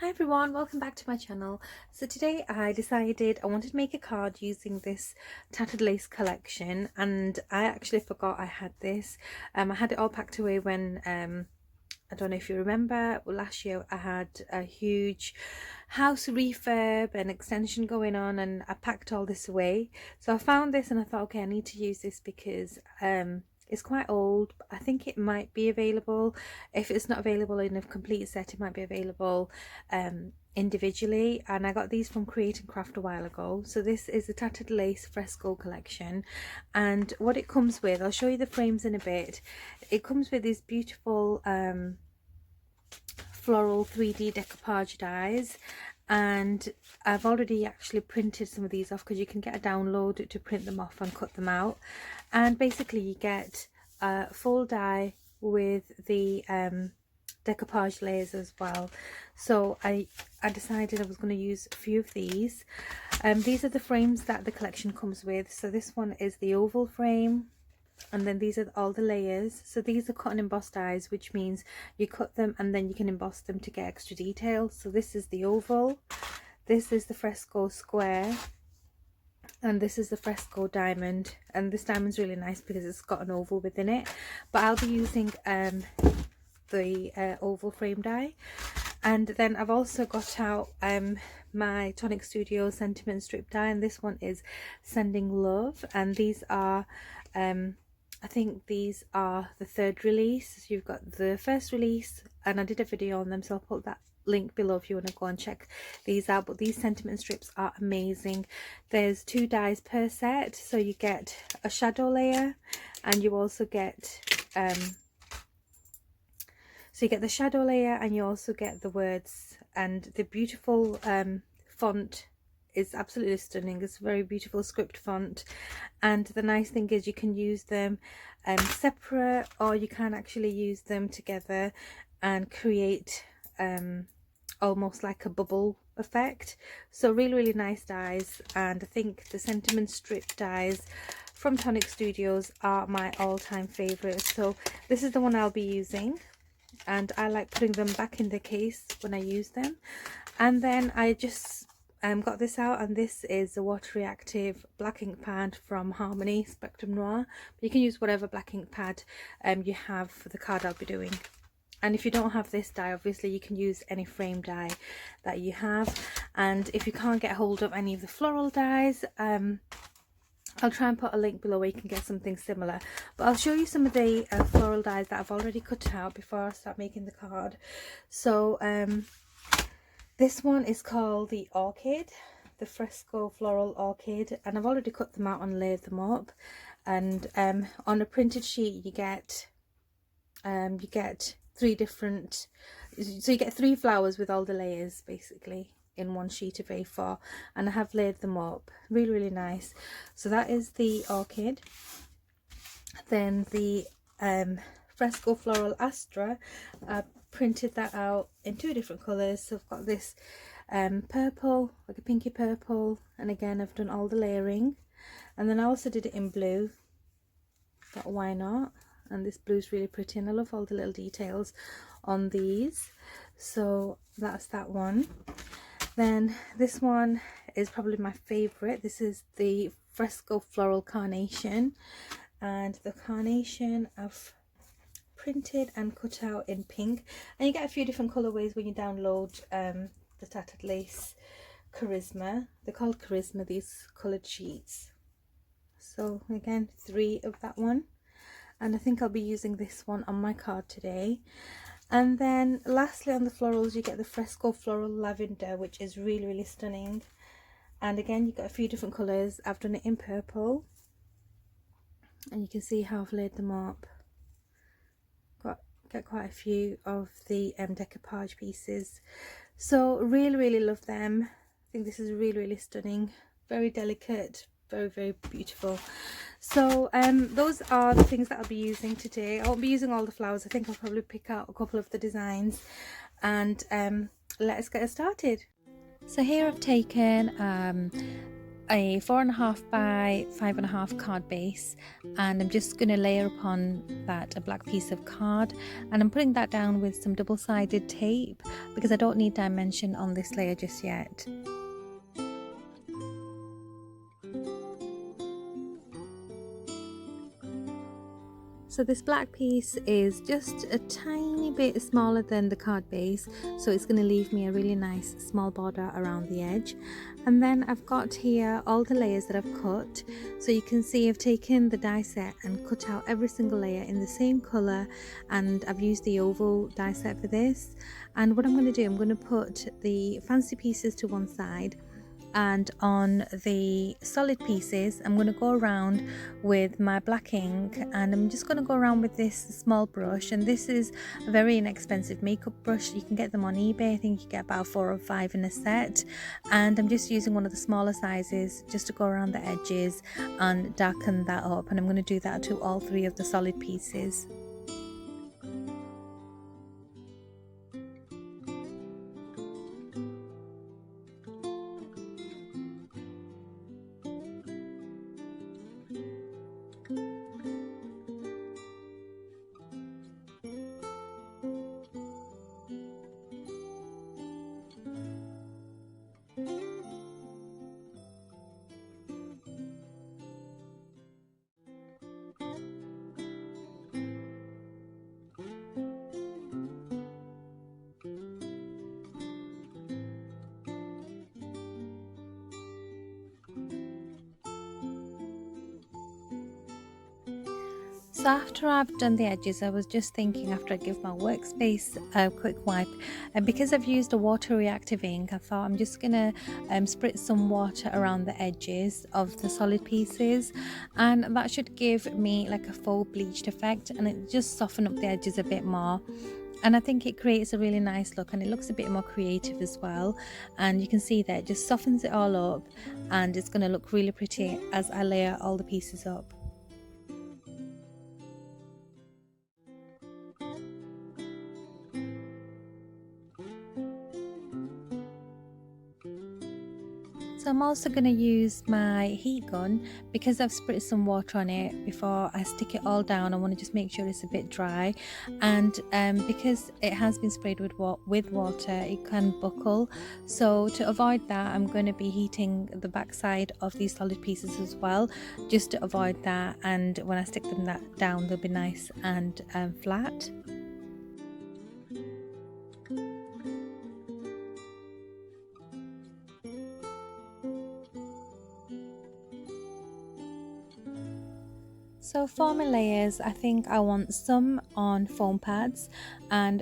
Hi everyone, welcome back to my channel. So today I decided I wanted to make a card using this Tattered Lace collection, and I actually forgot I had this. I had it all packed away when I don't know if you remember, last year I had a huge house refurb and extension going on, and I packed all this away. So I found this and I thought, okay, I need to use this because it's quite old. I think it might be available. If it's not available in a complete set, it might be available individually. And I got these from Create and Craft a while ago. So this is the Tattered Lace Fresco collection, and what it comes with, I'll show you the frames in a bit. It comes with these beautiful floral 3D decoupage dies, and I've already actually printed some of these off because you can get a download to print them off and cut them out. And basically you get a full die with the decoupage layers as well. So I decided I was going to use a few of these. These are the frames that the collection comes with. So this one is the oval frame, and then these are all the layers. So these are cut and embossed dies, which means you cut them and then you can emboss them to get extra detail. So this is the oval, this is the fresco square, and this is the fresco diamond. And this diamond's really nice because it's got an oval within it, but I'll be using the oval frame die. And then I've also got out my Tonic Studio sentiment strip die, and this one is Sending Love, and these are I think these are the third release. So you've got the first release, and I did a video on them, so I'll put that link below if you want to go and check these out. But these sentiment strips are amazing. There's 2 dies per set, so you get a shadow layer, and you also get so you get the shadow layer, and you also get the words, and the beautiful font is absolutely stunning. It's a very beautiful script font, and the nice thing is you can use them separate, or you can actually use them together and create almost like a bubble effect. So really nice dies, and I think the sentiment strip dies from Tonic Studios are my all-time favorites. So this is the one I'll be using, and I like putting them back in the case when I use them. And then I just got this out, and this is a water reactive black ink pad from Harmony Spectrum Noir. But you can use whatever black ink pad you have for the card I'll be doing. And if you don't have this die, obviously you can use any frame die that you have. And if you can't get hold of any of the floral dies, I'll try and put a link below where you can get something similar. But I'll show you some of the floral dies that I've already cut out before I start making the card. So this one is called the Orchid, the Fresco Floral Orchid, and I've already cut them out and laid them up. And on a printed sheet you get 3 different, so you get 3 flowers with all the layers basically in one sheet of A4, and I have laid them up really nice. So that is the Orchid. Then the Fresco Floral Astra, I printed that out in 2 different colours. So I've got this purple, like a pinky purple, and again I've done all the layering. And then I also did it in blue, but why not? And this blue's really pretty, and I love all the little details on these. So that's that one. Then this one is probably my favourite. This is the Fresco Floral Carnation, and the carnation I've printed and cut out in pink. And you get a few different colourways when you download the Tattered Lace Charisma. They're called Charisma, these coloured sheets. So again, 3 of that one, and I think I'll be using this one on my card today. And then lastly on the florals, you get the Fresco Floral Lavender, which is really stunning. And again, you've got a few different colours. I've done it in purple, and you can see how I've laid them up. Get quite a few of the decoupage pieces. So really love them. I think this is really stunning, very delicate, very beautiful. So those are the things that I'll be using today. I won't be using all the flowers. I think I'll probably pick out a couple of the designs, and let us get started. So here I've taken a 4.5 by 5.5 card base, and I'm just going to layer upon that a black piece of card, and I'm putting that down with some double-sided tape because I don't need dimension on this layer just yet. So this black piece is just a tiny bit smaller than the card base, so it's going to leave me a really nice small border around the edge. And then I've got here all the layers that I've cut, so you can see I've taken the die set and cut out every single layer in the same colour, and I've used the oval die set for this. And what I'm going to do, I'm going to put the fancy pieces to one side, and on the solid pieces I'm going to go around with my black ink, and I'm just going to go around with this small brush, and this is a very inexpensive makeup brush. You can get them on eBay. I think you get about 4 or 5 in a set, and I'm just using one of the smaller sizes just to go around the edges and darken that up, and I'm going to do that to all 3 of the solid pieces. So after I've done the edges, I was just thinking after I give my workspace a quick wipe, and because I've used a water reactive ink, I thought I'm just gonna spritz some water around the edges of the solid pieces, and that should give me like a faux bleached effect, and it just soften up the edges a bit more. And I think it creates a really nice look, and it looks a bit more creative as well. And you can see that it just softens it all up, and it's going to look really pretty as I layer all the pieces up. So I'm also going to use my heat gun because I've spritzed some water on it before I stick it all down. I want to just make sure it's a bit dry, and because it has been sprayed with water, it can buckle. So to avoid that, I'm going to be heating the back side of these solid pieces as well, just to avoid that, and when I stick them down, they'll be nice and flat. So for my layers, I think I want some on foam pads and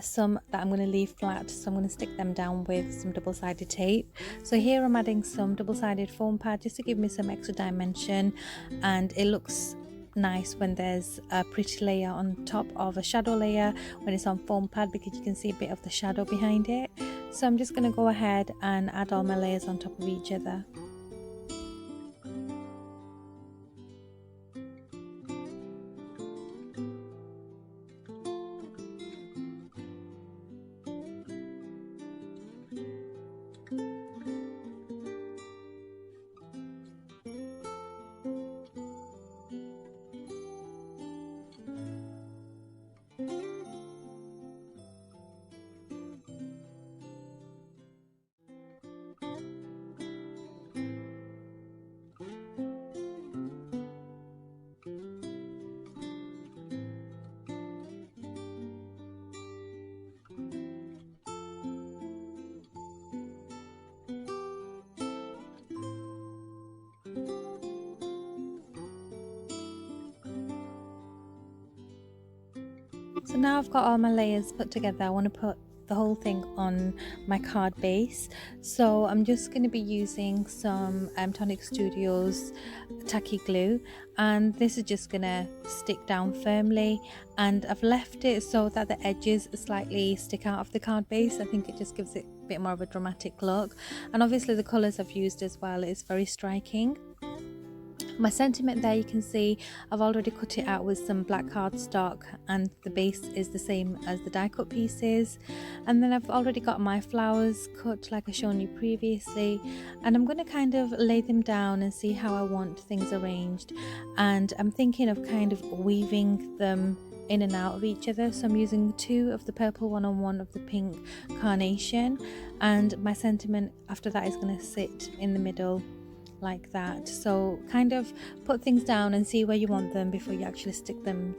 some that I'm going to leave flat, so I'm going to stick them down with some double-sided tape. So here I'm adding some double-sided foam pad just to give me some extra dimension, and it looks nice when there's a pretty layer on top of a shadow layer when it's on foam pad, because you can see a bit of the shadow behind it. So I'm just going to go ahead and add all my layers on top of each other. So now I've got all my layers put together, I want to put the whole thing on my card base. So I'm just going to be using some Tonic Studios tacky glue, and this is just going to stick down firmly, and I've left it so that the edges slightly stick out of the card base. I think it just gives it a bit more of a dramatic look, and obviously the colours I've used as well is very striking. My sentiment there, you can see I've already cut it out with some black cardstock, and the base is the same as the die cut pieces. And then I've already got my flowers cut like I shown you previously, and I'm going to kind of lay them down and see how I want things arranged. And I'm thinking of kind of weaving them in and out of each other, so I'm using 2 of the purple one and 1 of the pink carnation, and my sentiment after that is going to sit in the middle like that. So kind of put things down and see where you want them before you actually stick them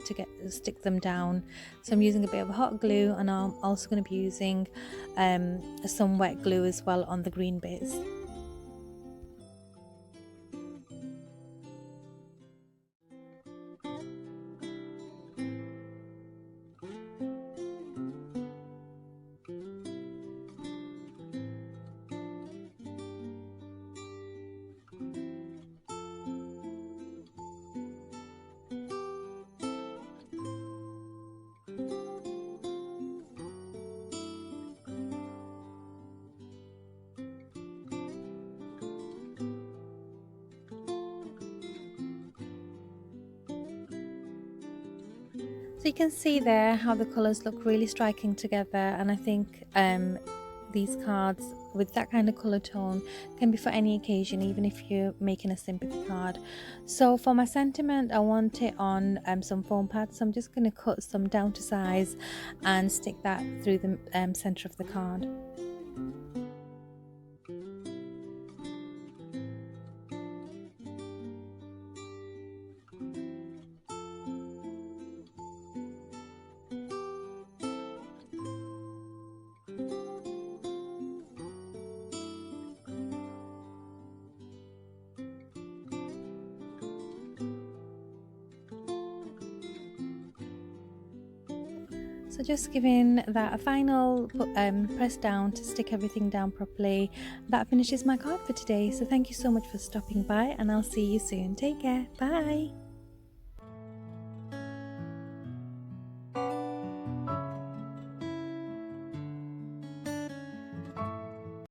down. So I'm using a bit of hot glue, and I'm also going to be using some wet glue as well on the green bits. So you can see there how the colours look really striking together, and I think these cards with that kind of colour tone can be for any occasion, even if you're making a sympathy card. So for my sentiment, I want it on some foam pads, so I'm just going to cut some down to size and stick that through the centre of the card. So just giving that a final press down to stick everything down properly. That finishes my card for today. So thank you so much for stopping by, and I'll see you soon. Take care. Bye.